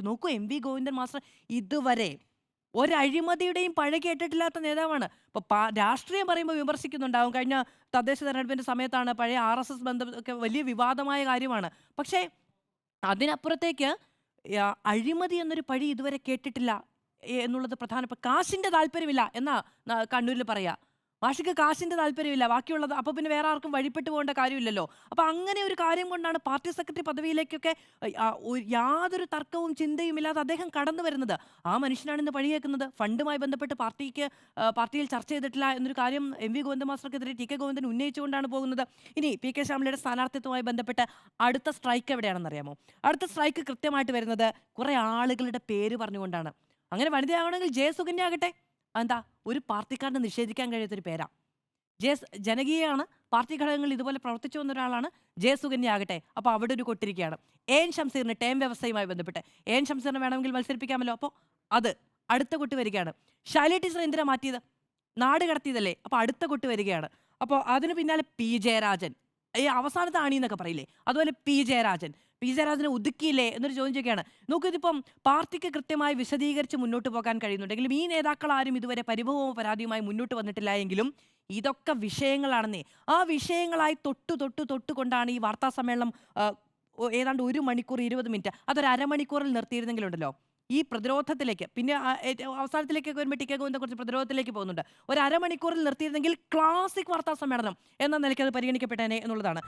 നോക്കൂ, M V Govindan master ഇതുവരെ ഒരഴിമതിയുടെയും പഴ കേട്ടിട്ടില്ലാത്ത നേതാവാണ്. ഇപ്പൊ രാഷ്ട്രീയം പറയുമ്പോൾ വിമർശിക്കുന്നുണ്ടാവും. കഴിഞ്ഞ തദ്ദേശ തെരഞ്ഞെടുപ്പിന്റെ സമയത്താണ് പഴയ RSS ബന്ധം ഒക്കെ വലിയ വിവാദമായ കാര്യമാണ്. പക്ഷേ അതിനപ്പുറത്തേക്ക് അഴിമതി എന്നൊരു പഴി ഇതുവരെ കേട്ടിട്ടില്ല എന്നുള്ളത് പ്രധാനപ്പെട്ട. കാശിന്റെ താല്പര്യമില്ല എന്നാ കണ്ണൂരിൽ പറയാ. മാഷിക്ക് കാശിന്റെ താല്പര്യമില്ല, ബാക്കിയുള്ളത് അപ്പൊ പിന്നെ വേറെ ആർക്കും വഴിപ്പെട്ടു പോകേണ്ട കാര്യമില്ലല്ലോ. അപ്പൊ അങ്ങനെ ഒരു കാര്യം കൊണ്ടാണ് പാർട്ടി സെക്രട്ടറി പദവിയിലേക്കൊക്കെ യാതൊരു തർക്കവും ചിന്തയും ഇല്ലാതെ അദ്ദേഹം കടന്നു വരുന്നത്. ആ മനുഷ്യനാണ് ഇന്ന് പഴി കേൾക്കുന്നത്. ഫണ്ടുമായി ബന്ധപ്പെട്ട് പാർട്ടിയിൽ ചർച്ച ചെയ്തിട്ടില്ല എന്നൊരു കാര്യം എം വി ഗോവിന്ദ മാസ്റ്റർക്കെതിരെ ടി കെ ഗോവിന്ദൻ ഉന്നയിച്ചുകൊണ്ടാണ് പോകുന്നത്. ഇനി പി കെ ശ്യാമളയുടെ സ്ഥാനാർത്ഥിത്വവുമായി ബന്ധപ്പെട്ട് അടുത്ത സ്ട്രൈക്ക് എവിടെയാണെന്ന് അറിയാമോ? അടുത്ത സ്ട്രൈക്ക് കൃത്യമായിട്ട് വരുന്നത് കുറെ ആളുകളുടെ പേര് പറഞ്ഞുകൊണ്ടാണ്. അങ്ങനെ വനിതയാവണമെങ്കിൽ ജയസുകന്യ ആകട്ടെ. എന്താ, ഒരു പാർട്ടിക്കാരന് നിഷേധിക്കാൻ കഴിയാത്തൊരു പേരാ. ജനകീയമാണ്, പാർട്ടി ഘടകങ്ങൾ ഇതുപോലെ പ്രവർത്തിച്ചു വന്ന ഒരാളാണ്. ജയസുകന്യ ആകട്ടെ. അപ്പോൾ അവിടെ ഒരു കൊട്ടിരിക്കുകയാണ്. എൻ ഷംസീറിന് ടേം വ്യവസ്ഥയുമായി ബന്ധപ്പെട്ട് എൻ ഷംസീറിനെ വേണമെങ്കിൽ മത്സരിപ്പിക്കാമല്ലോ. അപ്പോൾ അത് അടുത്ത കൊട്ട് വരികയാണ്. ശൈലജ ടീച്ചർ എന്തിനാ മാറ്റിയത്? നാട് കടത്തിയതല്ലേ. അപ്പോൾ അടുത്ത കൊട്ട് വരികയാണ്. അപ്പോൾ അതിന് പിന്നാലെ പി ജയരാജൻ, ഈ അവസാനത്തെ ആണി എന്നൊക്കെ പറയില്ലേ, അതുപോലെ പി ജയരാജനെ ഒതുക്കിയില്ലേ എന്നൊരു ചോദ്യം ചോദിക്കുകയാണ്. നോക്കൂ, ഇതിപ്പം പാർട്ടിക്ക് കൃത്യമായി വിശദീകരിച്ച് മുന്നോട്ട് പോകാൻ കഴിയുന്നുണ്ടെങ്കിലും ഈ നേതാക്കൾ ആരും ഇതുവരെ പരിഭവമോ പരാതിയുമായി മുന്നോട്ട് വന്നിട്ടില്ല എങ്കിലും ഇതൊക്കെ വിഷയങ്ങളാണെന്നേ. ആ വിഷയങ്ങളായി തൊട്ടുകൊണ്ടാണ് ഈ വാർത്താ സമ്മേളനം ഏതാണ്ട് 1 മണിക്കൂർ 20 മിനിറ്റ്, അതൊരു അരമണിക്കൂറിൽ നിർത്തിയിരുന്നെങ്കിലുണ്ടല്ലോ ഈ പ്രതിരോധത്തിലേക്ക്, പിന്നെ അവസാനത്തിലേക്കൊക്കെ വരുമ്പോൾ ടി കെ ഗോവിന്ദൻ കുറച്ച് പ്രതിരോധത്തിലേക്ക് പോകുന്നുണ്ട്. ഒരു അരമണിക്കൂറിൽ നിർത്തിയിരുന്നെങ്കിൽ ക്ലാസിക് വാർത്താ സമ്മേളനം എന്ന നിലയ്ക്ക് അത് പരിഗണിക്കപ്പെട്ടേനെ എന്നുള്ളതാണ്.